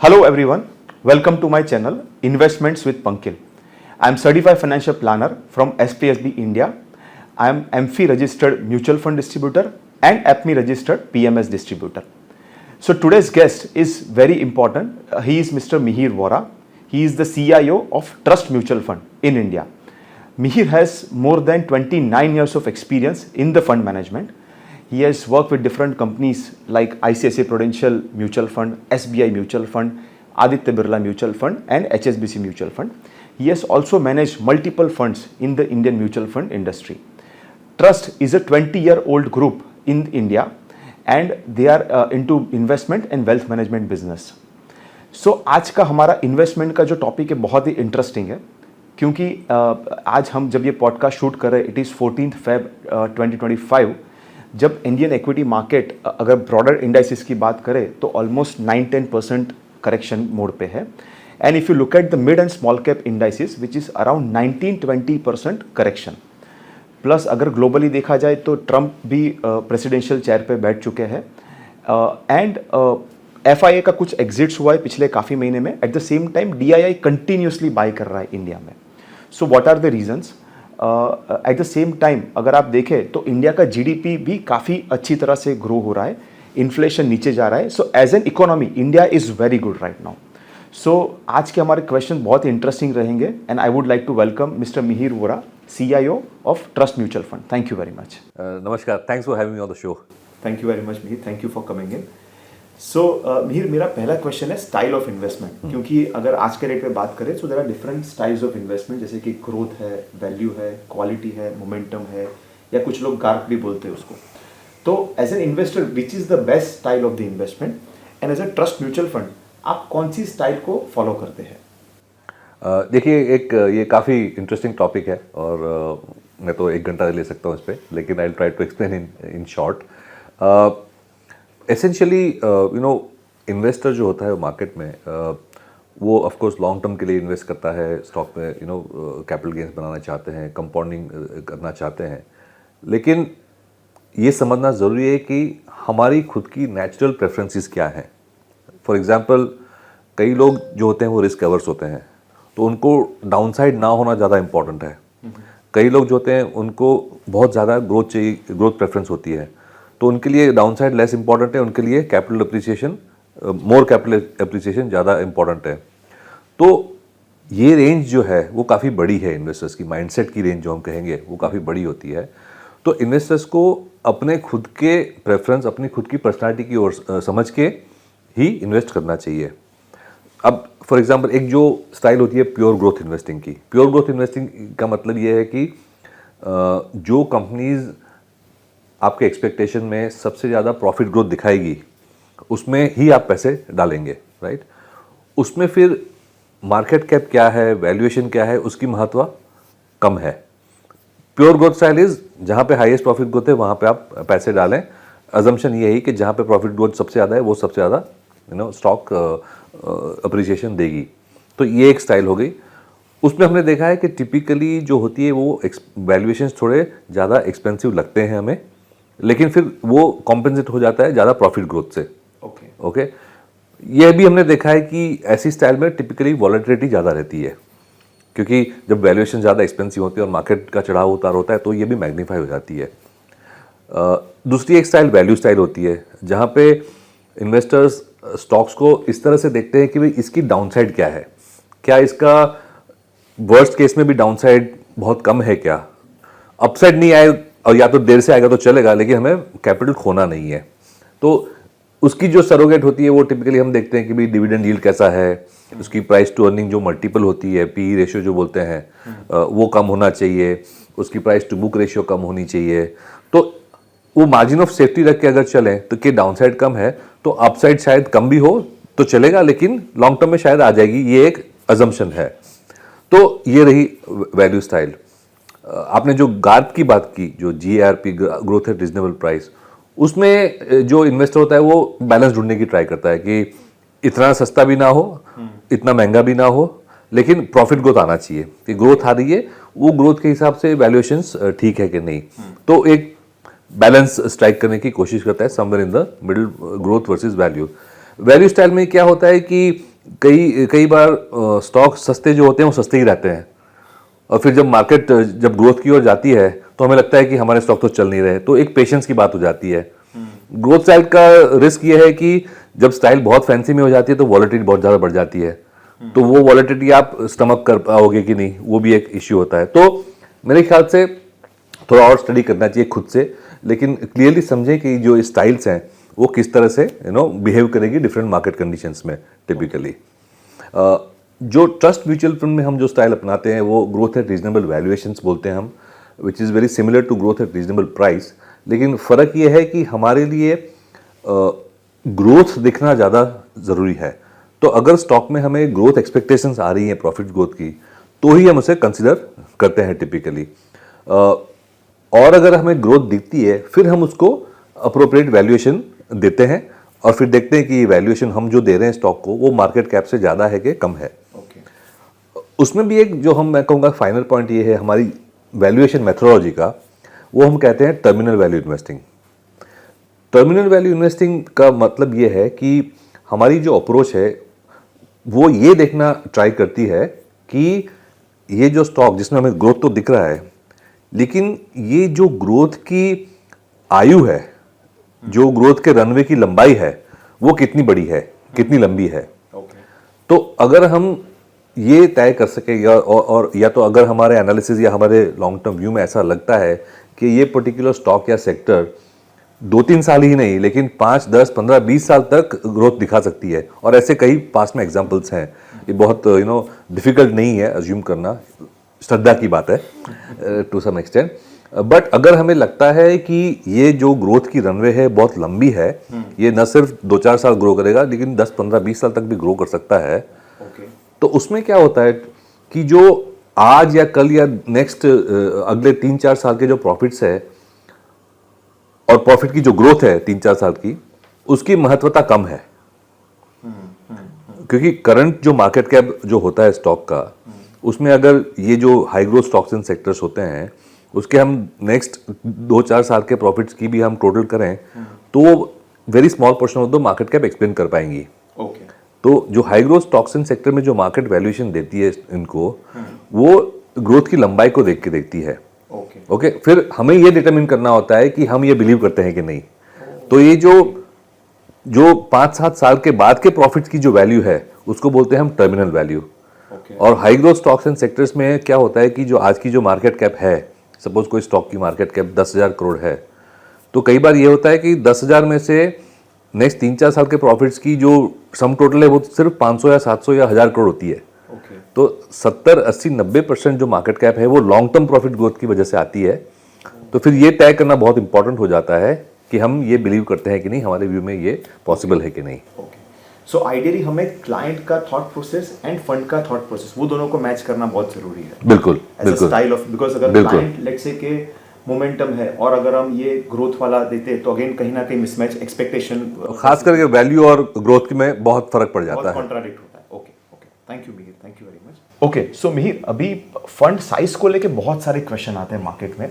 Hello everyone, welcome to my channel Investments with Pankil. I am certified financial planner from SPSB India. I am AMFI registered mutual fund distributor and APME registered PMS distributor. So today's guest is very important. He is Mr. Mihir Vora. He is the CIO of Trust Mutual Fund in India. Mihir has more than 29 years of experience in the fund management. He has worked with different companies like ICICI Prudential Mutual Fund, SBI Mutual Fund, Aditya Birla Mutual Fund and HSBC Mutual Fund. He has also managed multiple funds in the Indian mutual fund industry. Trust is a 20-year-old group in India and they are into investment and wealth management business. So आज का हमारा investment का जो topic है बहुत ही interesting है क्योंकि आज हम जब ये पॉडकास्ट शूट कर रहे हैं इट इज़ 14 Feb 2025 जब इंडियन इक्विटी मार्केट अगर ब्रॉडर इंडाइसिस की बात करें तो ऑलमोस्ट 9-10% करेक्शन मोड पे है and if you look at the mid and small cap indices which is around 19-20% correction plus अगर ग्लोबली देखा जाए तो ट्रंप भी प्रेसिडेंशियल चेयर पे बैठ चुके हैं एंड FIA का कुछ एग्जिट्स हुआ है पिछले काफ़ी महीने में at the same time DII continuously buy कर रहा है इंडिया में. So what are the reasons? At the same time अगर आप देखें तो इंडिया का GDP भी काफ़ी अच्छी तरह से ग्रो हो रहा है, इन्फ्लेशन नीचे जा रहा है. So as an economy India is very good right now. So आज के हमारे क्वेश्चन बहुत इंटरेस्टिंग रहेंगे and I would like to welcome mister Mihir Vora, CIO of trust mutual fund. Thank you very much. नमस्कार, thanks for having me on the show. Thank you very much Mihir, thank you for coming in. So Mihir, मेरा पहला question है style of investment, क्योंकि अगर आज के rate पे बात करें तो there are different styles of investment, जैसे कि ग्रोथ है, वैल्यू है, क्वालिटी है, मोमेंटम है, या कुछ लोग गार्क भी बोलते हैं उसको. तो as an investor which is the best style of the investment and as a trust mutual fund आप कौन सी स्टाइल को फॉलो करते हैं? देखिए, ये काफ़ी इंटरेस्टिंग टॉपिक है और मैं तो 1 घंटा ले सकता हूँ इस पर, लेकिन I will try to explain in short. Essentially investor जो होता है मार्केट में वो ऑफ कोर्स लॉन्ग टर्म के लिए इन्वेस्ट करता है स्टॉक में. कैपिटल गेन्स बनाना चाहते हैं, कंपाउंडिंग करना चाहते हैं, लेकिन ये समझना ज़रूरी है कि हमारी खुद की नेचुरल प्रेफरेंसेस क्या हैं. फॉर एग्जांपल, कई लोग जो होते हैं वो रिस्क एवर्स होते हैं, तो उनको डाउनसाइड ना होना ज़्यादा इंपॉर्टेंट है. कई लोग जो होते हैं उनको बहुत ज़्यादा ग्रोथ चाहिए, ग्रोथ प्रेफरेंस होती है, तो उनके लिए डाउनसाइड लेस इंपॉर्टेंट है, उनके लिए capital appreciation, more capital appreciation ज़्यादा इंपॉर्टेंट है. तो ये रेंज जो है वो काफ़ी बड़ी है. इन्वेस्टर्स की माइंडसेट की रेंज जो हम कहेंगे वो काफ़ी बड़ी होती है. तो इन्वेस्टर्स को अपने खुद के प्रेफरेंस, अपनी खुद की पर्सनालिटी की ओर समझ के ही इन्वेस्ट करना चाहिए. अब फॉर एग्जांपल, एक जो स्टाइल होती है प्योर ग्रोथ इन्वेस्टिंग की. प्योर ग्रोथ इन्वेस्टिंग का मतलब ये है कि जो कंपनीज आपके एक्सपेक्टेशन में सबसे ज़्यादा प्रॉफिट ग्रोथ दिखाएगी उसमें ही आप पैसे डालेंगे, राइट. उसमें फिर मार्केट कैप क्या है, वैल्यूएशन क्या है, उसकी महत्व कम है. प्योर ग्रोथ स्टाइल इज जहाँ पे हाईएस्ट प्रॉफिट ग्रोथ है वहाँ पे आप पैसे डालें. अजम्पशन ये है कि जहाँ पे प्रॉफिट ग्रोथ सबसे ज़्यादा है वो सबसे ज़्यादा स्टॉक अप्रिसिएशन देगी. तो ये एक स्टाइल हो गई. उसमें हमने देखा है कि टिपिकली जो होती है वो वैल्यूएशंस थोड़े ज़्यादा एक्सपेंसिव लगते हैं हमें, लेकिन फिर वो कॉम्पेंसेट हो जाता है ज़्यादा प्रॉफिट ग्रोथ से. ओके. यह भी हमने देखा है कि ऐसी स्टाइल में टिपिकली वॉलेटिलिटी ज़्यादा रहती है, क्योंकि जब वैल्यूएशन ज़्यादा एक्सपेंसिव होती है और मार्केट का चढ़ाव उतार होता है तो ये भी मैग्नीफाई हो जाती है. दूसरी एक स्टाइल वैल्यू स्टाइल होती है, जहाँ पे इन्वेस्टर्स स्टॉक्स को इस तरह से देखते हैं कि भाई इसकी डाउनसाइड क्या है, क्या इसका वर्स्ट केस में भी डाउनसाइड बहुत कम है, क्या अपसाइड नहीं आए और या तो देर से आएगा तो चलेगा, लेकिन हमें कैपिटल खोना नहीं है. तो उसकी जो सरोगेट होती है वो टिपिकली हम देखते हैं कि भाई डिविडेंड यील्ड कैसा है, उसकी प्राइस टू अर्निंग जो मल्टीपल होती है, PE रेशियो जो बोलते हैं वो कम होना चाहिए, उसकी प्राइस टू बुक रेशियो कम होनी चाहिए. तो वो मार्जिन ऑफ सेफ्टी रख के अगर चलें तो कि डाउनसाइड कम है तो अपसाइड शायद कम भी हो तो चलेगा, लेकिन लॉन्ग टर्म में शायद आ जाएगी. ये एक अजम्पशन है. तो ये रही वैल्यू स्टाइल. आपने जो गार्प की बात की, जो GARP growth at reasonable price, उसमें जो इन्वेस्टर होता है वो बैलेंस ढूंढने की ट्राई करता है कि इतना सस्ता भी ना हो, इतना महंगा भी ना हो, लेकिन प्रॉफिट ग्रोथ आना चाहिए. कि ग्रोथ आ रही है, वो ग्रोथ के हिसाब से वैल्यूएशंस ठीक है कि नहीं. तो एक बैलेंस स्ट्राइक करने की कोशिश करता है somewhere in the middle, growth versus value. Value style में क्या होता है कि कई बार स्टॉक सस्ते जो होते हैं वो सस्ते ही रहते हैं, और फिर जब मार्केट जब ग्रोथ की ओर जाती है तो हमें लगता है कि हमारे स्टॉक तो चल नहीं रहे, तो एक पेशेंस की बात हो जाती है। ग्रोथ साइड का रिस्क ये है कि जब स्टाइल बहुत फैंसी में हो जाती है तो वॉलेटिलिटी बहुत ज़्यादा बढ़ जाती है, तो वो वॉलेटिलिटी आप स्टमक कर पाओगे कि नहीं, वो भी एक इश्यू होता है। तो मेरे ख्याल से थोड़ा और स्टडी करना चाहिए खुद से, लेकिन क्लियरली समझें कि जो स्टाइल्स हैं वो किस तरह से बिहेव करेगी डिफरेंट मार्केट कंडीशंस में टिपिकली। जो ट्रस्ट म्यूचुअल फंड में हम जो स्टाइल अपनाते हैं वो ग्रोथ एट रीजनेबल वैल्यूएशंस बोलते हैं हम, which is very similar to growth at reasonable price. लेकिन फ़र्क ये है कि हमारे लिए ग्रोथ दिखना ज़्यादा ज़रूरी है। तो अगर स्टॉक में हमें ग्रोथ एक्सपेक्टेशंस आ रही हैं प्रॉफिट ग्रोथ की, तो ही हम उसे कंसिडर करते हैं टिपिकली। और अगर हमें ग्रोथ दिखती है फिर हम उसको अप्रोप्रिएट वैल्यूएशन देते हैं, और फिर देखते हैं कि वैल्यूएशन हम जो दे रहे हैं स्टॉक को वो मार्केट कैप से ज़्यादा है कि कम है। उसमें भी एक जो मैं कहूँगा फाइनल पॉइंट ये है हमारी वैल्यूएशन मेथोडोलॉजी का, वो हम कहते हैं terminal value investing. Terminal value investing का मतलब ये है कि हमारी जो अप्रोच है वो ये देखना ट्राई करती है कि ये जो स्टॉक जिसमें हमें ग्रोथ तो दिख रहा है, लेकिन ये जो ग्रोथ की आयु है, जो ग्रोथ के रनवे की लंबाई है, वो कितनी बड़ी है, कितनी लंबी है। तो अगर हम ये तय कर सके या तो अगर हमारे एनालिसिस या हमारे लॉन्ग टर्म व्यू में ऐसा लगता है कि ये पर्टिकुलर स्टॉक या सेक्टर 2-3 साल ही नहीं लेकिन 5, 10, 15, 20 साल तक ग्रोथ दिखा सकती है, और ऐसे कई पास्ट में एग्जांपल्स हैं। ये बहुत डिफिकल्ट नहीं है अज्यूम करना, श्रद्धा की बात है टू सम एक्सटेंट। बट अगर हमें लगता है कि ये जो ग्रोथ की रनवे है बहुत लंबी है, ये न सिर्फ 2-4 साल ग्रो करेगा लेकिन 10, 15, 20 साल तक भी ग्रो कर सकता है, तो उसमें क्या होता है कि जो आज या कल या नेक्स्ट अगले 3-4 साल के जो प्रॉफिट्स है और प्रॉफिट की जो ग्रोथ है 3-4 साल की, उसकी महत्वता कम है। क्योंकि करंट जो मार्केट कैप जो होता है स्टॉक का, उसमें अगर ये जो high growth stocks and sectors होते हैं उसके हम नेक्स्ट 2-4 साल के प्रॉफिट्स की भी हम टोटल करें तो very small portion of the market cap explain कर पाएंगी। तो जो high growth stocks and sector में जो मार्केट वैल्यूएशन देती है इनको, वो ग्रोथ की लंबाई को देख के देखती है। ओके, फिर हमें ये डिटरमिन करना होता है कि हम ये बिलीव करते हैं कि नहीं। तो ये जो 5-7 साल के बाद के प्रॉफिट्स की जो वैल्यू है उसको बोलते हैं हम टर्मिनल वैल्यू। और high growth stocks and sectors में क्या होता है कि जो आज की जो मार्केट कैप है, सपोज कोई स्टॉक की मार्केट कैप 10,000 करोड़ है, तो कई बार ये होता है कि 10,000 में से नेक्स्ट 3-4 साल के प्रॉफिट्स की जो सम टोटल है वो सिर्फ 500 या 700 या 1000 करोड़ होती है। तो 70, 80, 90% जो मार्केट कैप है वो लॉन्ग टर्म प्रॉफिट ग्रोथ की वजह से आती है। तो फिर ये तय करना बहुत इंपॉर्टेंट हो जाता है कि हम ये बिलीव करते हैं कि नहीं, हमारे व्यू में ये पॉसिबल है कि नहीं। सो आइडियली हमें क्लाइंट का थॉट प्रोसेस एंड फंड का थॉट प्रोसेस, वो दोनों को मैच करना बहुत जरूरी है। बिल्कुल, बिल्कुल। स्टाइल ऑफ, बिकॉज अगर क्लाइंट लेट्स से के मोमेंटम है और अगर हम ये ग्रोथ वाला देते तो अगेन कहीं ना कहीं मिसमैच एक्सपेक्टेशन, खास करके वैल्यू और ग्रोथ में बहुत फर्क पड़ जाता है, कॉन्ट्राडिक्ट होता है। Okay, thank you Mihir, thank you very much. Okay, so Mihir, अभी फंड साइज को लेके बहुत सारे क्वेश्चन आते हैं मार्केट में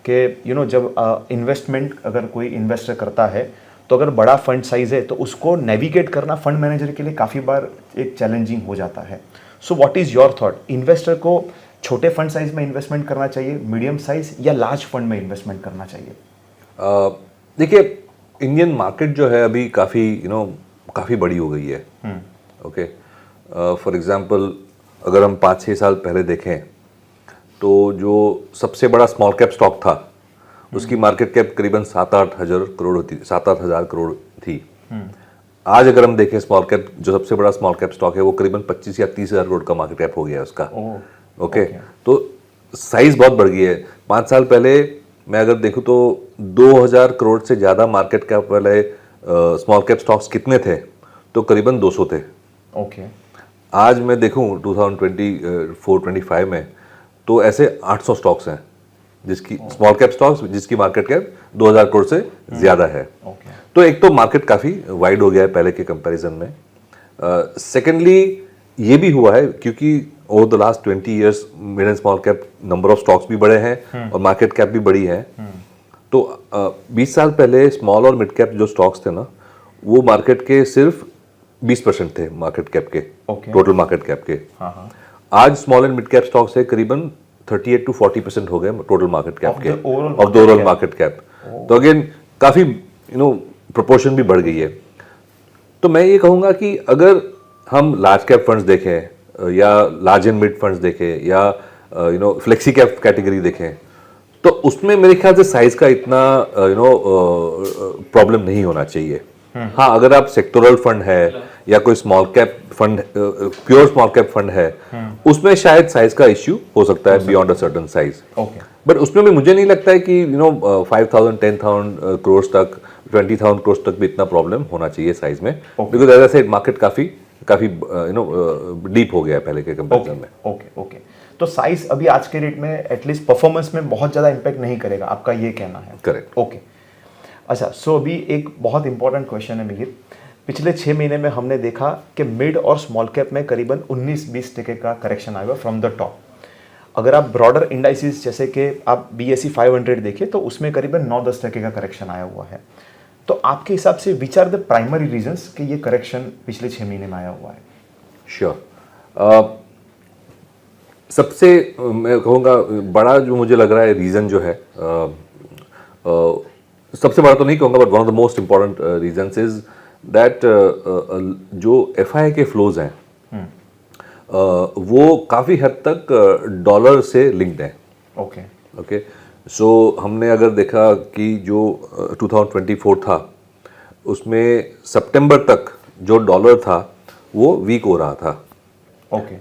कि जब इन्वेस्टमेंट अगर कोई इन्वेस्टर करता है तो अगर बड़ा फंड साइज है तो उसको नेविगेट करना फंड मैनेजर के लिए काफ़ी बार एक चैलेंजिंग हो जाता है। So what is your thought, investor को छोटे फंड साइज में इन्वेस्टमेंट करना चाहिए, मीडियम साइज या लार्ज फंड में इन्वेस्टमेंट करना चाहिए? देखिए, इंडियन मार्केट जो है अभी काफ़ी बड़ी हो गई है। ओके, फॉर एग्जांपल अगर हम 5-6 साल पहले देखें तो जो सबसे बड़ा स्मॉल कैप स्टॉक था उसकी मार्केट कैप करीबन 7-8 हज़ार करोड़ थी। आज अगर हम देखें स्मॉल कैप, जो सबसे बड़ा स्मॉल कैप स्टॉक है वो करीबन 25 या 30 हज़ार करोड़ का मार्केट कैप हो गया है उसका। ओके, तो साइज बहुत बढ़ गई है। 5 साल पहले मैं अगर देखूं तो 2000 करोड़ से ज़्यादा मार्केट कैप वाले स्मॉल कैप स्टॉक्स कितने थे, तो करीबन 200 थे। ओके, आज मैं देखूं 2024-25 में तो ऐसे 800 स्टॉक्स हैं जिसकी स्मॉल कैप स्टॉक्स जिसकी मार्केट कैप 2000 करोड़ से ज़्यादा है। तो एक तो मार्केट काफ़ी वाइड हो गया है पहले के कंपैरिजन में। सेकेंडली ये भी हुआ है क्योंकि over the last 20 years mid and small cap number of stocks भी बढ़े हैं और मार्केट कैप भी बढ़ी है। तो 20 साल पहले स्मॉल और मिड कैप जो स्टॉक्स थे ना, वो मार्केट के सिर्फ 20% थे मार्केट कैप के, Okay. टोटल मार्केट कैप के। हाँ। आज small and mid cap stocks है करीबन 38 to 40% हो गए टोटल मार्केट कैप Of के, the overall of the market overall cap. Market cap. तो अगेन काफी प्रोपोर्शन भी बढ़ गई है। तो मैं ये कहूंगा कि अगर हम लार्ज कैप फंड्स देखें या लार्ज एंड मिड फंड्स देखें या फ्लेक्सी कैप कैटेगरी देखें, तो उसमें मेरे ख्याल से साइज का इतना प्रॉब्लम नहीं होना चाहिए। हाँ, अगर आप सेक्टोरल फंड है या कोई small cap fund, pure small cap fund है, उसमें शायद साइज का इश्यू हो सकता है beyond a certain size. Okay. But उसमें भी मुझे नहीं लगता है कि 5,000 10,000 करोड़ तक, 20,000 करोड़ तक भी इतना प्रॉब्लम होना चाहिए साइज में, because as I said market काफी डीप हो गया है पहले के कंपैरिजन में। ओके। तो साइज अभी आज के रेट में एटलीस्ट परफॉर्मेंस में बहुत ज़्यादा इम्पैक्ट नहीं करेगा, आपका ये कहना है? करेक्ट। ओके। अच्छा, सो अभी एक बहुत इंपॉर्टेंट क्वेश्चन है मिहिर। पिछले 6 महीने में हमने देखा कि मिड और स्मॉल कैप में करीबन 19-20% का करेक्शन आया हुआ फ्रॉम द टॉप। अगर आप ब्रॉडर इंडाइसिस जैसे कि आप BSE 500 देखें तो उसमें करीबन 9-10% का करेक्शन आया हुआ है। तो आपके हिसाब से which are the primary reasons कि ये करेक्शन पिछले 6 महीने में आया हुआ है? श्योर। सबसे मैं कहूँगा बड़ा जो मुझे लग रहा है रीज़न जो है, सबसे बड़ा तो नहीं कहूँगा, but one of the most important reasons is that जो FI के फ्लोज हैं वो काफ़ी हद तक डॉलर से लिंक्ड हैं। ओके, सो हमने अगर देखा कि जो 2024 था उसमें सितंबर तक जो डॉलर था वो वीक हो रहा था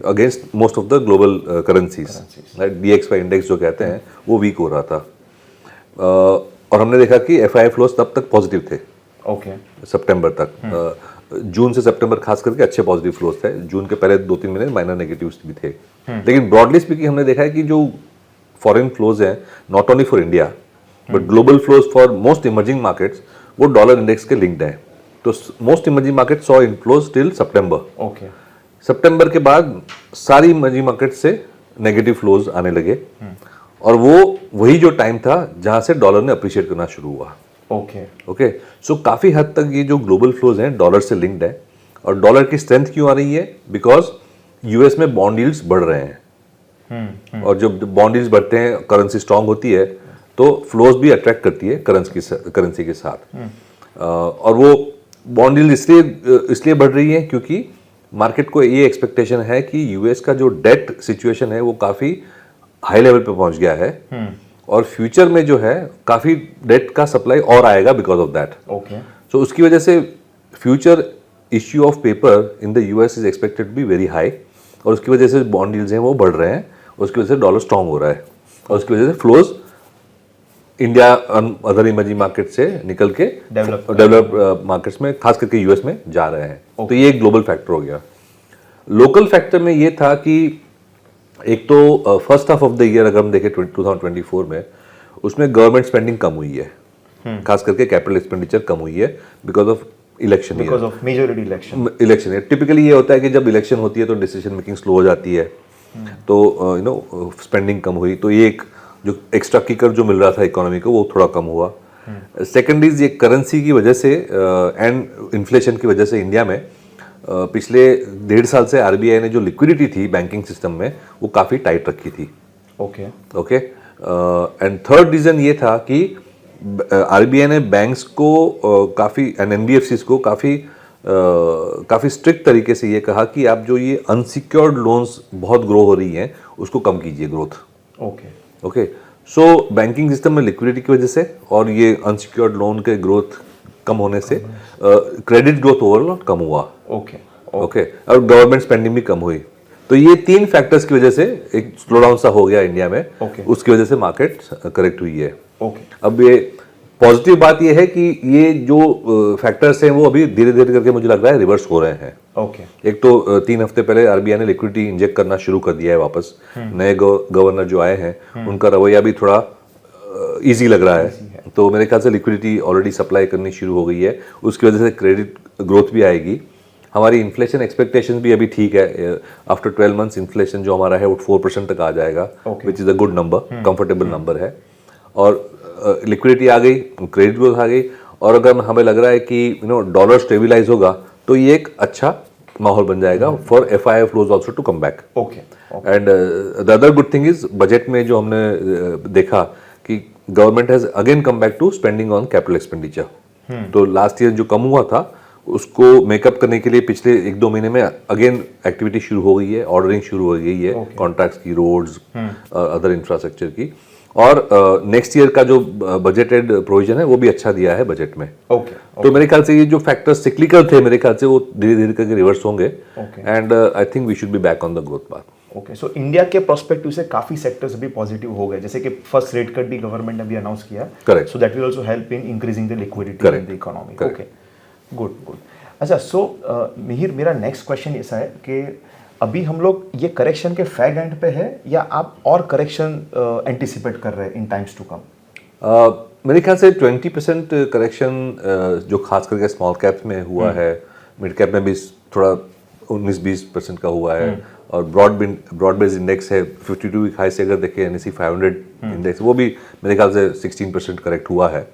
against most of the global currencies, right. DXY index जो कहते हैं वो वीक हो रहा था, और हमने देखा कि FI फ्लोज तब तक पॉजिटिव थे। सितंबर तक, जून से सितंबर खास करके अच्छे पॉजिटिव फ्लोज थे। जून के पहले 2-3 महीने माइनर नेगेटिव्स भी थे, लेकिन ब्रॉडली स्पीकिंग हमने देखा है कि जो फॉरेन फ्लोज हैं, not only for India but global flows for most emerging markets, वो डॉलर इंडेक्स के लिंक्ड हैं। तो most emerging market saw inflows till September. सितंबर के बाद सारी इमर्जिंग मार्केट से नेगेटिव फ्लोज आने लगे, और वो वही जो टाइम था जहां से डॉलर ने अप्रिशिएट करना शुरू हुआ। ओके, सो काफी हद तक ये जो ग्लोबल फ्लोज हैं डॉलर से लिंक्ड है। और डॉलर की स्ट्रेंथ क्यों आ रही है? बिकॉज यूएस में बॉन्ड यील्ड्स बढ़ रहे हैं, और जब बॉन्ड यील्ड्स बढ़ते हैं, करेंसी स्ट्रांग होती है, तो फ्लोज भी अट्रैक्ट करती है करेंसी के साथ। और वो बॉन्ड यील्ड इसलिए बढ़ रही है क्योंकि मार्केट को ये एक्सपेक्टेशन है कि यूएस का जो डेट सिचुएशन है वो काफी हाई लेवल पे पहुंच गया है, और फ्यूचर में जो है काफी डेट का सप्लाई और आएगा बिकॉज ऑफ दैट। सो उसकी वजह से future issue of paper in the US is expected to be very high, और उसकी वजह से बॉन्ड यील्ड्स हैं वो बढ़ रहे हैं, उसकी वजह से डॉलर स्ट्रांग हो रहा है, और उसकी वजह से flows India other emerging market से निकल के डेवलप मार्केट्स में, खास करके यूएस में जा रहे हैं। तो ये एक ग्लोबल फैक्टर हो गया। लोकल फैक्टर में ये था कि एक तो first half of the year अगर हम देखें 2024 में, उसमें गवर्नमेंट स्पेंडिंग कम हुई है, खास करके कैपिटल एक्सपेंडिचर कम हुई है because of election. Because of majority election typically ये होता है कि जब इलेक्शन होती है तो डिसीजन मेकिंग स्लो हो जाती है, तो स्पेंडिंग कम हुई, तो ये एक जो एक्स्ट्रा किकर जो मिल रहा था इकोनॉमी को वो थोड़ा कम हुआ। सेकेंड इज ये करेंसी की वजह से एंड इन्फ्लेशन की वजह से इंडिया में पिछले 1.5 साल से आरबीआई ने जो लिक्विडिटी थी बैंकिंग सिस्टम में वो काफ़ी टाइट रखी थी। ओके, एंड थर्ड रीज़न ये था कि आरबीआई ने बैंक्स को काफ़ी एंड एनबीएफसीज को काफ़ी स्ट्रिक्ट तरीके से ये कहा कि आप जो ये अनसिक्योर्ड लोन्स बहुत ग्रो हो रही हैं उसको कम कीजिए, ग्रोथ। ओके, सो बैंकिंग सिस्टम में लिक्विडिटी की वजह से और ये अनसिक्योर्ड लोन के ग्रोथ कम होने से क्रेडिट ग्रोथ ओवरऑल कम हुआ। ओके, और गवर्नमेंट स्पेंडिंग भी कम हुई। तो ये 3 फैक्टर्स की वजह से एक स्लो डाउन सा हो गया इंडिया में। उसकी वजह से मार्केट करेक्ट हुई है। अब ये पॉजिटिव बात ये है कि ये जो फैक्टर्स हैं वो अभी धीरे धीरे करके मुझे लग रहा है रिवर्स हो रहे हैं। एक तो 3 हफ्ते पहले आरबीआई ने लिक्विडिटी इंजेक्ट करना शुरू कर दिया है वापस। नए गवर्नर जो आए हैं उनका रवैया भी थोड़ा इजी लग रहा है, तो मेरे ख्याल से लिक्विडिटी ऑलरेडी सप्लाई करनी शुरू हो गई है, उसकी वजह से क्रेडिट ग्रोथ भी आएगी। हमारी इन्फ्लेशन एक्सपेक्टेशन भी अभी ठीक है। आफ्टर 12 मंथ्स इन्फ्लेशन जो हमारा है वो 4% तक आ जाएगा, विच is a good number, comfortable number है। और लिक्विडिटी आ गई, क्रेडिट ग्रोथ आ गई, और अगर हमें लग रहा है कि डॉलर स्टेबिलाइज होगा तो तो ये एक अच्छा माहौल बन जाएगा for FII flows also to come back. Okay and the other good thing is budget में जो हमने देखा कि government has again come back to spending on capital expenditure. तो लास्ट ईयर जो कम हुआ था उसको मेकअप करने के लिए पिछले 1-2 महीने में अगेन एक्टिविटी शुरू हो गई है, ऑर्डरिंग शुरू हो गई है, कॉन्ट्रैक्ट्स की, रोड्स, अदर इंफ्रास्ट्रक्चर की। और नेक्स्ट ईयर का जो बजटेड प्रोविजन है वो भी अच्छा दिया है बजट में। तो मेरे ख्याल से ये जो फैक्टर्स सिक्लिकल थे मेरे ख्याल से वो धीरे धीरे करके रिवर्स होंगे and I think we should be back on the growth path. Okay, so India के प्रोस्पेक्टिव से काफी सेक्टर्स भी पॉजिटिव हो गए, जैसे कि फर्स्ट रेट कट भी गवर्नमेंट ने भी अनाउंस किया। Correct. So that will also help in increasing the liquidity in the economy. Okay, good good. अच्छा, सो मिहिर, मेरा नेक्स्ट क्वेश्चन ऐसा है कि अभी हम लोग ये करेक्शन के फैग एंड पे है या आप और करेक्शन एंटिसिपेट कर रहे हैं इन टाइम्स टू कम? मेरे ख्याल से 20% करेक्शन जो खास करके स्मॉल कैप्स में हुआ है, मिड कैप में भी थोड़ा 19-20% का हुआ है, और ब्रॉड बेस्ड इंडेक्स है 52 वीक हाई से अगर देखें NSE 500 इंडेक्स वो भी मेरे ख्याल से 16% करेक्ट हुआ है।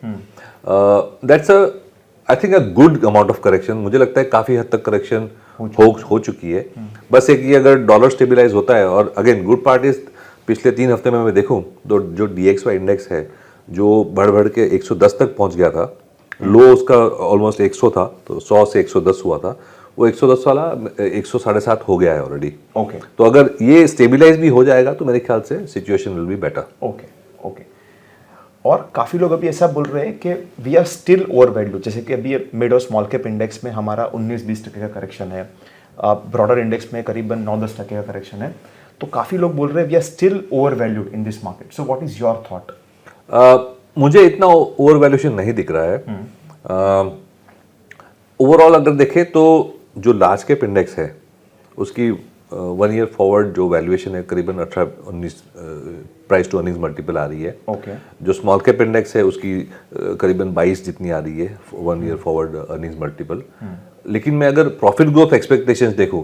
That's I think a good amount of correction. मुझे लगता है काफी हद तक करेक्शन हो चुकी है। बस एक ये अगर डॉलर स्टेबलाइज होता है, और अगेन गुड पार्ट इज पिछले 3 हफ्ते में मैं देखूं तो जो DXY इंडेक्स है जो बढ़ के 110 तक पहुंच गया था, लो उसका ऑलमोस्ट 100 था, तो 100 से 110 हुआ था, वो 110 वाला 100-7.5 हो गया है ऑलरेडी। ओके, तो अगर ये स्टेबलाइज भी हो जाएगा तो मेरे ख्याल से situation will be better. Okay okay. और काफ़ी लोग अभी ऐसा बोल रहे हैं कि we are still over value, जैसे कि अभी मिड और स्मॉल कैप इंडेक्स में हमारा 19-20% का करेक्शन है, ब्रॉडर इंडेक्स में करीबन 9-10% का करेक्शन है, तो काफ़ी लोग बोल रहे हैं we are still over valued in this market. So what is your thought? मुझे इतना ओवर वैल्यूएशन नहीं दिख रहा है। ओवरऑल अगर देखें तो जो लार्ज कैप इंडेक्स है उसकी 1 ईयर फॉरवर्ड जो वैल्यूएशन है करीबन 18-19 प्राइस टू अर्निंग्स मल्टीपल आ रही है। ओके। जो स्मॉल कैप इंडेक्स है उसकी करीबन 22 जितनी आ रही है 1 ईयर फॉरवर्ड अर्निंग्स मल्टीपल। लेकिन मैं अगर प्रॉफिट ग्रोथ एक्सपेक्टेशंस देखूं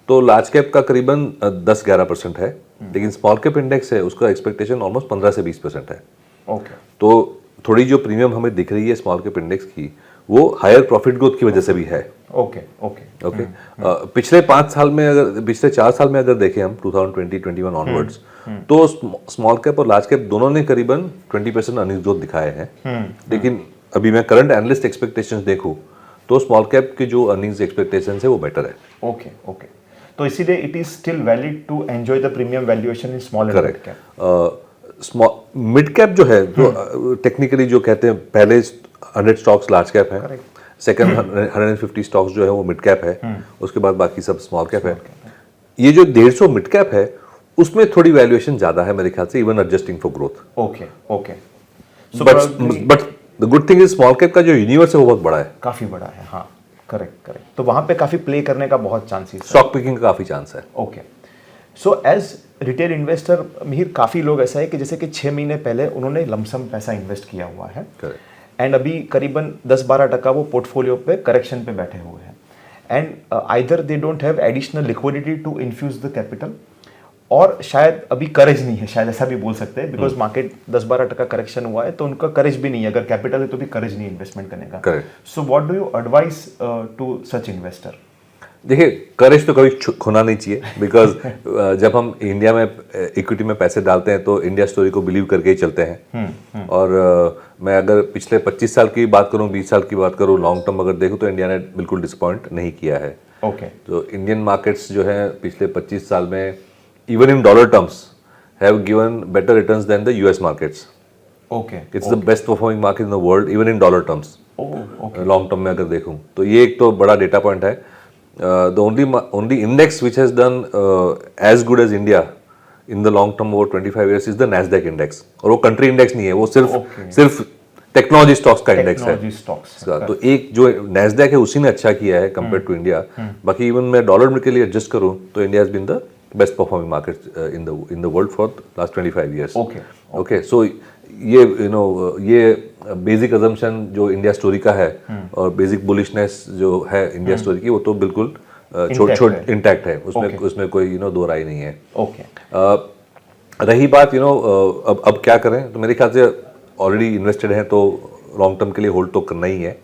तो लार्ज कैप का करीबन 10-11% है, लेकिन स्मॉल कैप इंडेक्स है उसका एक्सपेक्टेशन ऑलमोस्ट 15 से 20% है। ओके। तो थोड़ी जो प्रीमियम हमें दिख रही है स्मॉल कैप इंडेक्स की वो हायर प्रॉफिट ग्रोथ की वजह से भी है। Okay okay okay. पिछले 4 साल में अगर देखें हम 2020-21 ऑनवर्ड्स, तो स्मॉल कैप और लार्ज कैप दोनों ने करीबन 20% अर्निंग्स ग्रोथ दिखाए हैं। लेकिन अभी मैं करंट एनालिस्ट एक्सपेक्टेशंस देखूं तो स्मॉल कैप की जो अर्निंग्स एक्सपेक्टेशंस है वो बेटर है। Okay okay. तो इसीलिए it is still valid to enjoy the premium valuation in small and mid cap. Mid cap जो है जो टेक्निकली जो कहते हैं पहले 100 स्टॉक्स लार्ज कैप है, सेकंड 150 स्टॉक्स जो है वो मिड कैप है, उसके बाद बाकी सब स्मॉल कैप है। ये जो 150 मिड कैप है उसमें थोड़ी वैल्यूएशन ज्यादा है मेरे ख्याल से, even adjusting for growth. Okay okay. But the good thing is small cap का जो यूनिवर्स है वो बहुत बड़ा है, काफी बड़ा है। हाँ, करेक्ट करेक्ट। तो वहां पे काफी प्ले करने का बहुत चांसेस है, स्टॉक पिकिंग का काफी चांस है। Okay. So as retail investor Mihir, काफी लोग ऐसा है कि जैसे कि 6 महीने पहले उन्होंने लमसम पैसा इन्वेस्ट किया हुआ है एंड अभी करीबन 10-12% वो पोर्टफोलियो पे करेक्शन पे बैठे हुए हैं, and either they don't have additional liquidity to infuse the capital, और शायद अभी करेज नहीं है, शायद ऐसा भी बोल सकते हैं, बिकॉज मार्केट 10-12% करेक्शन हुआ है तो उनका करेज भी नहीं है, अगर कैपिटल है तो भी करेज नहीं इन्वेस्टमेंट करने का। So what do you advise to such investor? देखिए, करेज तो कभी खोना नहीं चाहिए, बिकॉज जब हम इंडिया में इक्विटी में पैसे डालते हैं तो इंडिया स्टोरी को बिलीव करके ही चलते हैं। और मैं अगर पिछले 25 साल की बात करूं, 20 साल की बात करूं, लॉन्ग टर्म अगर देखूं तो इंडिया ने बिल्कुल डिसअपॉइंट नहीं किया है। ओके। तो इंडियन मार्केट्स जो है पिछले 25 साल में even in dollar terms have given better returns than the US markets. Okay. It's the best performing market in the world even in dollar terms, long term में अगर देखूं तो ये एक तो बड़ा डेटा पॉइंट है। The only index which has done as good as India in the long term over 25 years is the Nasdaq index, और वो country index नहीं है, वो सिर्फ टेक्नोलॉजी स्टॉक्स का इंडेक्स है। तो एक जो Nasdaq है उसी ने अच्छा किया है कंपेयर टू इंडिया। बाकी इवन मैं डॉलर के लिए एडजस्ट करूं तो India has been the best performing market in the world for last 25 years। ओके। सो ये ये बेसिक अजम्पशन जो इंडिया स्टोरी का है और बेसिक बुलिशनेस जो है इंडिया स्टोरी की, वो तो बिल्कुल छोट इंटैक्ट है, उसमें कोई दो राय नहीं है। ओके। रही बात अब क्या करें, तो मेरे ख्याल से ऑलरेडी इन्वेस्टेड हैं तो लॉन्ग टर्म के लिए होल्ड तो करना ही है।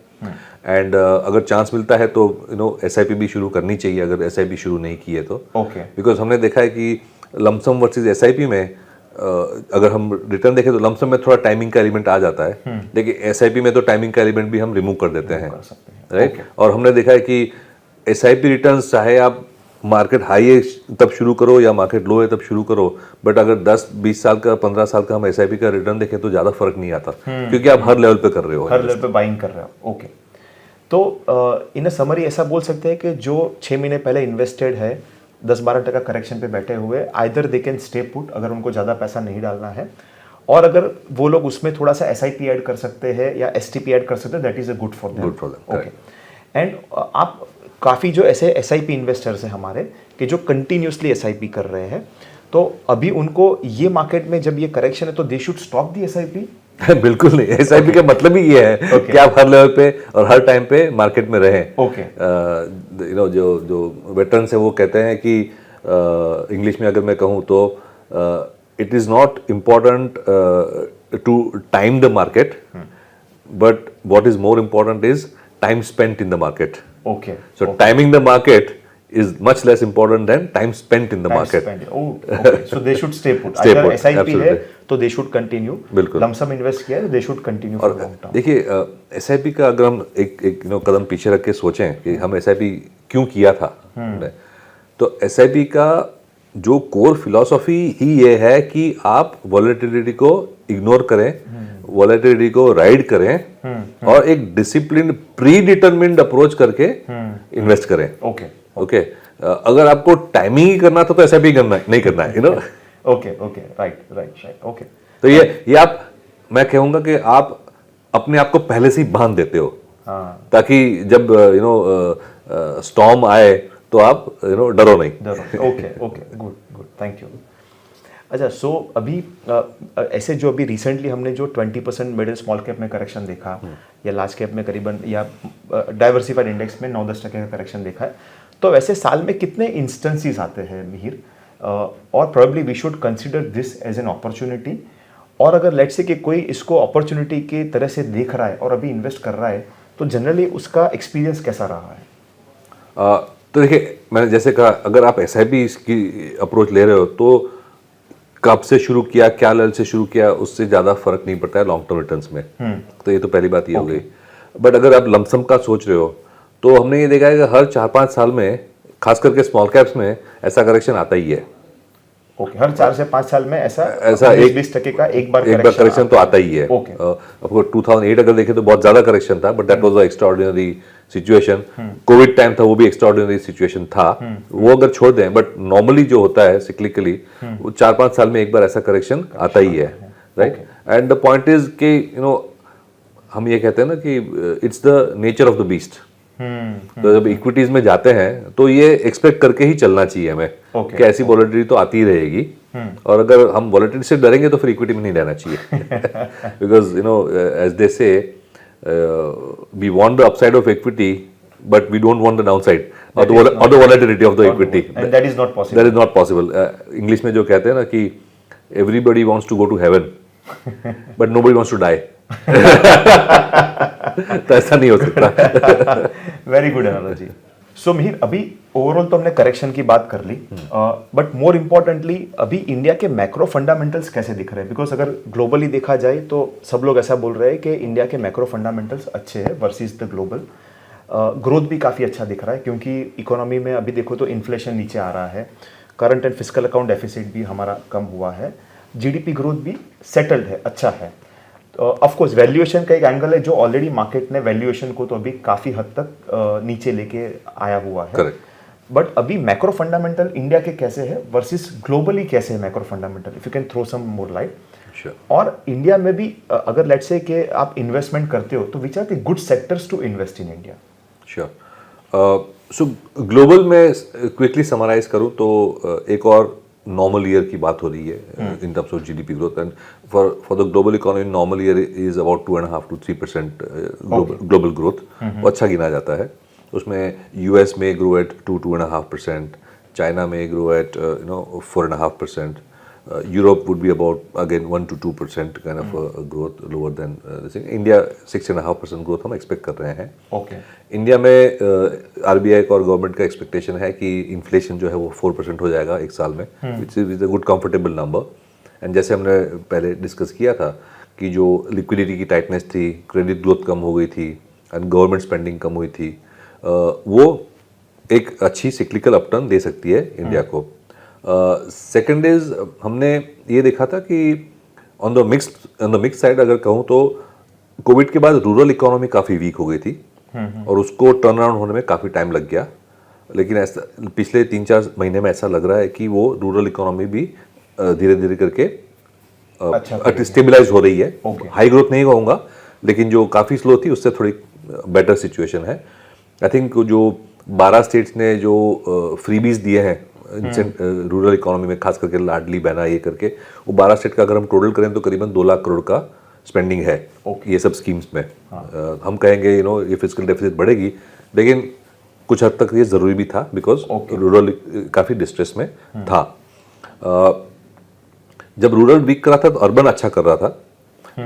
एंड अगर चांस मिलता है तो SIP भी शुरू करनी चाहिए अगर SIP शुरू नहीं की है तो, ओके बिकॉज हमने देखा है कि लमसम वर्सेस SIP में अगर हम रिटर्न देखें तो लमसम में थोड़ा टाइमिंग का एलिमेंट आ जाता है, लेकिन SIP में तो टाइमिंग का एलिमेंट भी हम रिमूव कर देते हैं, राइट। और हमने देखा है कि SIP रिटर्न्स चाहे आप मार्केट हाई है तब शुरू करो या मार्केट लो है तब शुरू करो, बट अगर 10-20 साल का 15 साल का हम SIP का रिटर्न देखें तो ज़्यादा फर्क नहीं आता, क्योंकि आप हर लेवल पे कर रहे हो, हर लेवल पे बाइंग कर रहे हो। ओके, तो इन अ समरी ऐसा बोल सकते हैं कि जो 6 महीने पहले इन्वेस्टेड है 10-12% करेक्शन पे बैठे हुए, either they can stay put अगर उनको ज़्यादा पैसा नहीं डालना है, और अगर वो लोग उसमें थोड़ा सा SIP ऐड कर सकते हैं या STP ऐड कर सकते हैं, that is a good for them. Okay, and आप काफ़ी जो ऐसे SIP इन्वेस्टर्स हैं हमारे कि जो कंटिन्यूसली SIP कर रहे हैं, तो अभी उनको ये मार्केट में जब ये करेक्शन है तो they should stop the SIP? बिल्कुल नहीं, SIP का मतलब ही ये है कि आप हर लेवल पे और हर टाइम पे मार्केट में रहें। ओके, जो वेटरन्स है वो कहते हैं कि इंग्लिश में अगर मैं कहूँ तो it is not important to time the market, but what is more important is time spent in the market. Okay, So timing the market is much less important than time spent in the market. Okay, so they should stay put. Stay अगर put, SIP है absolutely. तो they should continue. बिल्कुल। Lump sum invest किया है तो they should continue for long term. देखिए SIP का अगर हम एक कदम पीछे रख के सोचें कि हम SIP क्यों किया था, तो SIP का जो कोर फिलॉसफी ही ये है कि आप वॉलेटिलिटी को इग्नोर करें, वॉलेटिलिटी को राइड करें और एक डिसिप्लिन प्री डिटरमिन्ड अप्रोच करके इन्वेस्ट करें। ओके, ओके, अगर आपको टाइमिंग ही करना था तो SIP करना नहीं करना है, ओके, राइट, ओके। तो ये आप, मैं कहूँगा कि आप अपने आप को पहले से ही बांध देते हो, हाँ, ताकि जब स्टॉर्म आए तो आप डरो नहीं। Okay, good, thank you. अच्छा, सो अभी ऐसे जो अभी रिसेंटली हमने जो 20% मिडिल स्मॉल कैप में करेक्शन देखा, या लार्ज कैप में करीबन, या डाइवर्सिफाइड इंडेक्स में 9-10% का करेक्शन देखा है, तो वैसे साल में कितने इंस्टेंसेस आते हैं मिहिर, और probably we should consider this as an opportunity, और अगर लेट्स से कि कोई इसको अपॉर्चुनिटी की तरह से देख रहा है और अभी इन्वेस्ट कर रहा है, तो जनरली उसका एक्सपीरियंस कैसा रहा है? तो देखिए, मैंने जैसे कहा, अगर आप SIP की अप्रोच ले रहे हो तो कब से शुरू किया, क्या लेवल से शुरू किया, उससे ज़्यादा फर्क नहीं पड़ता है लॉन्ग टर्म रिटर्न्स में। तो ये तो पहली बात ये हो गई। बट अगर आप लमसम का सोच रहे हो तो हमने ये देखा है कि हर 4-5 साल में, खास करके स्मॉल कैप्स में, ऐसा करेक्शन आता ही है। ओके, हर 4 से 5 साल में ऐसा 20% का एक बार करेक्शन तो आता ही है। ओके, आपको 2008 अगर देखें तो बहुत ज्यादा करेक्शन था, but that was a extraordinary situation. Covid time था, वो भी एक्स्ट्राऑर्डिनरी सिचुएशन था, वो अगर छोड़ दें, बट नॉर्मली जो होता है सिक्लिकली, वो 4-5 साल में एक बार ऐसा करेक्शन आता ही है, right. And the point is कि हम ये कहते हैं ना कि it's the nature of the beast. तो जब इक्विटीज में जाते हैं तो ये एक्सपेक्ट करके ही चलना चाहिए हमें कि ऐसी वॉलेटिलिटी तो आती ही रहेगी, और अगर हम वॉलेटिलिटी से डरेंगे तो फिर इक्विटी में नहीं रहना चाहिए, because as they say we want the upside of equity but we don't want the downside और the volatility of the equity, and that is not possible. English में जो कहते हैं ना कि everybody wants to go to heaven but nobody wants to die. तो ऐसा नहीं हो सकता। Very good analogy. So Mihir, अभी ओवरऑल तो हमने करेक्शन की बात कर ली, बट मोर इम्पोर्टेंटली अभी इंडिया के मैक्रो फंडामेंटल्स कैसे दिख रहे हैं? बिकॉज अगर ग्लोबली देखा जाए तो सब लोग ऐसा बोल रहे हैं कि इंडिया के मैक्रो फंडामेंटल्स अच्छे हैं वर्सेस द ग्लोबल। ग्रोथ भी काफ़ी अच्छा दिख रहा है, क्योंकि इकोनॉमी में अभी देखो तो इन्फ्लेशन नीचे आ रहा है, current and fiscal account deficit भी हमारा कम हुआ है, GDP ग्रोथ भी सेटल्ड है, अच्छा है। ऑफ कोर्स वैल्यूएशन का एक एंगल है जो ऑलरेडी मार्केट ने वैल्यूएशन को तो अभी काफ़ी हद तक नीचे लेके आया हुआ है। करेक्ट। बट अभी मैक्रो फंडामेंटल इंडिया के कैसे है वर्सेस ग्लोबली कैसे है macro fundamental, if you can throw some more light. और इंडिया में भी अगर लेट्स से कि आप इन्वेस्टमेंट करते हो तो which are the good sectors to invest in India? Sure. So global में क्विकली समराइज करूँ तो एक और नॉर्मल ईयर की बात हो रही है इन terms of GDP growth, and for the global economy normal year is about 2.5 to 3% global growth, वो अच्छा गिना जाता है। उसमें US में ग्रो एट 2-2.5%, चाइना में grow at 4.5%, Europe would be about again 1 to 2% kind of growth, lower than this thing. India 6.5% growth हम expect कर रहे हैं. Okay. इंडिया में RBI का और गवर्नमेंट का एक्सपेक्टेशन है कि इन्फ्लेशन जो है वो 4% हो जाएगा एक साल में, which is a good comfortable number. And जैसे हमने पहले डिस्कस किया था कि जो लिक्विडिटी की टाइटनेस थी, क्रेडिट ग्रोथ कम हो गई थी एंड गवर्नमेंट स्पेंडिंग कम हुई थी, वो एक अच्छी सिक्लिकल अपटर्न दे सकती है इंडिया को. सेकेंड इज हमने ये देखा था कि ऑन द मिक्स साइड अगर कहूँ तो कोविड के बाद रूरल इकोनॉमी काफ़ी वीक हो गई थी और उसको टर्न अराउंड होने में काफ़ी टाइम लग गया. लेकिन ऐसा पिछले 3-4 महीने में ऐसा लग रहा है कि वो रूरल इकोनॉमी भी धीरे धीरे करके स्टेबलाइज हो रही है. हाई ग्रोथ नहीं कहूँगा, लेकिन जो काफ़ी स्लो थी उससे थोड़ी बेटर सिचुएशन है. आई थिंक जो 12 स्टेट्स ने जो फ्रीबीज दिए हैं रूरल इकोनॉमी में, खास करके लाडली बहना ये करके, वो 12 स्टेट का अगर हम टोटल करें तो करीबन 2 लाख करोड़ का स्पेंडिंग है ये सब स्कीम्स में. हम कहेंगे ये फिजिकल डेफिसिट बढ़ेगी, लेकिन कुछ हद तक ये ज़रूरी भी था बिकॉज रूरल काफ़ी डिस्ट्रेस में था. जब रूरल वीक कर रहा था तो अर्बन अच्छा कर रहा था,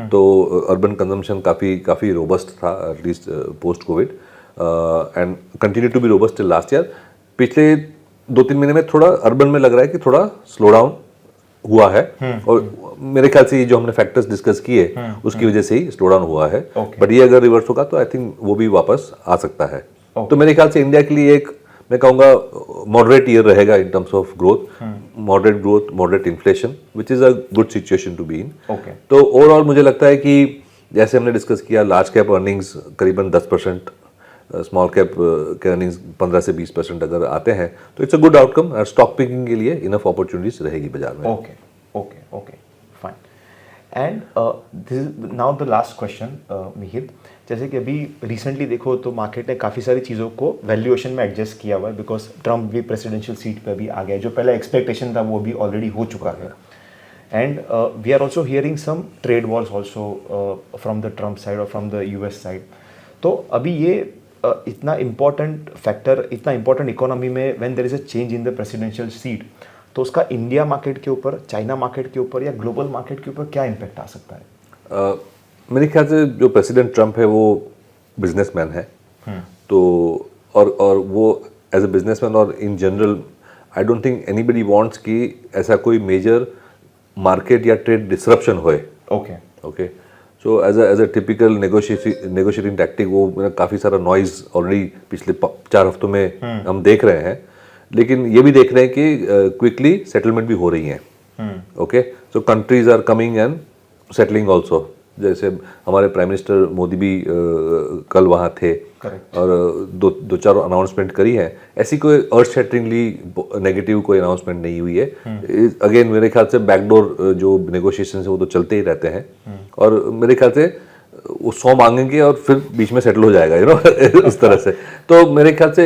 तो अर्बन कंजम्पशन काफ़ी रोबस्ट था at least post covid and continue to be robust till last year. पिछले 2-3 महीने में थोड़ा अर्बन में लग रहा है कि थोड़ा स्लो डाउन हुआ है और मेरे ख्याल से ये जो हमने फैक्टर्स डिस्कस किए उसकी वजह से ही स्लो डाउन हुआ है. बट ये अगर रिवर्स होगा तो आई थिंक वो भी वापस आ सकता है. तो मेरे ख्याल से इंडिया के लिए एक मैं कहूँगा मॉडरेट ईयर रहेगा in terms of growth, moderate growth, moderate inflation, which is a good situation to be in. तो ओवरऑल मुझे लगता है कि जैसे हमने डिस्कस किया, लार्ज कैप अर्निंग्स करीबन 10%, स्मॉल कैप के अर्निंग्स 15 से 20% अगर आते हैं तो इट्स अ गुड आउटकम. और स्टॉक पिकिंग के लिए इनफ अपॉर्चुनिटीज रहेगी बाजार में. Okay fine. And this is now the last question Mihir. जैसे कि अभी रिसेंटली देखो तो मार्केट ने काफ़ी सारी चीज़ों को वैल्यूएशन में एडजस्ट किया हुआ है बिकॉज ट्रम्प भी प्रेसिडेंशियल सीट पे अभी आ गया है. जो पहले एक्सपेक्टेशन था वो भी ऑलरेडी हो चुका है. And we are also hearing some trade wars also from the Trump side और फ्रॉम द US साइड. तो अभी ये इतना इम्पॉर्टेंट फैक्टर, इतना इम्पॉर्टेंट इकोनॉमी में when there is a change in the presidential seat, तो उसका इंडिया मार्केट के ऊपर, चाइना मार्केट के ऊपर या ग्लोबल मार्केट के ऊपर क्या इम्पैक्ट आ सकता है? मेरे ख्याल से जो प्रेसिडेंट ट्रम्प है वो बिजनेसमैन है. तो और वो एज अ बिजनेसमैन और in general I don't think anybody wants कि ऐसा कोई मेजर मार्केट या ट्रेड डिसरप्शन होए. Okay so as a typical negotiating tactic वो काफ़ी सारा नॉइज ऑलरेडी पिछले 4 हफ्तों में हम देख रहे हैं, लेकिन ये भी देख रहे हैं कि क्विकली सेटलमेंट भी हो रही हैं. Okay so countries are coming and settling also. जैसे हमारे प्राइम मिनिस्टर मोदी भी कल वहाँ थे. Correct. और 2-4 अनाउंसमेंट करी है. ऐसी कोई अर्थ शेटरिंगली नेगेटिव कोई अनाउंसमेंट नहीं हुई है. अगेन मेरे ख्याल से बैकडोर जो नेगोशिएशन है वो तो चलते ही रहते हैं और मेरे ख्याल से वो 100 मांगेंगे और फिर बीच में सेटल हो जाएगा उस तरह से. तो मेरे ख्याल से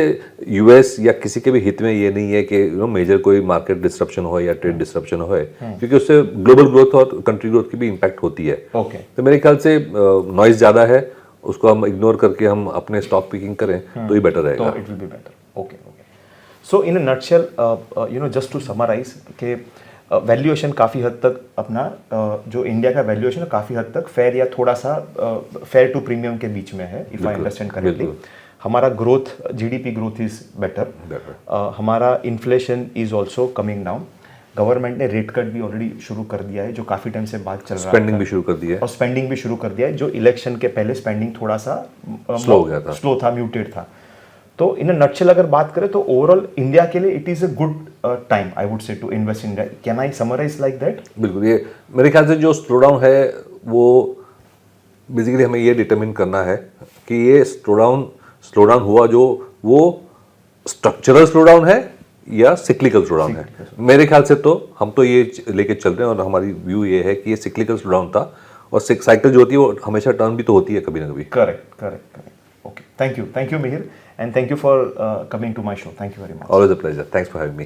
US या किसी के भी हित में ये नहीं है कि मेजर कोई मार्केट डिसरप्शन हो या ट्रेड डिसरप्शन हो, क्योंकि उससे ग्लोबल ग्रोथ और कंट्री ग्रोथ की भी इम्पैक्ट होती है. तो मेरे ख्याल से नॉइज ज़्यादा है, उसको हम इग्नोर करके हम अपने स्टॉक पिकिंग करें तो ही बेटर रहेगा. तो it will be better. Okay. So in a nutshell just to summarise के वैल्यूएशन काफ़ी हद तक अपना जो इंडिया का वैल्यूएशन है काफ़ी हद तक फेयर या थोड़ा सा फेयर टू प्रीमियम के बीच में है, इफ आई अंडरस्टैंड करेक्टली. हमारा growth, GDP growth is better. हमारा inflation is also coming down. Government ने रेट कट भी ऑलरेडी शुरू कर दिया है जो काफ़ी टाइम से बात चल रहा है. स्पेंडिंग भी शुरू कर दी है और स्पेंडिंग भी शुरू कर दिया है. जो इलेक्शन के पहले स्पेंडिंग थोड़ा सा स्लो था, म्यूटेड था. तो इन नटशेल अगर बात करें तो ओवरऑल इंडिया के लिए it is a good time I would say to invest in India. Can I summarise like that? बिल्कुल. ये मेरे ख्याल से जो स्लो डाउन है वो बेसिकली हमें ये डिटरमिन करना है कि ये स्लो डाउन हुआ जो वो स्ट्रक्चरल स्लो डाउन है या सिक्लिकल स्लो डाउन है. मेरे ख्याल से तो हम तो ये लेके चल रहे हैं और हमारी व्यू ये है कि ये सिक्लिकल स्लो डाउन था और साइकिल जो होती है वो हमेशा टर्न भी तो होती है कभी ना कभी. Correct. Okay, thank you Mihir. And thank you for coming to my show. Thank you very much. Always a pleasure. Thanks for having me.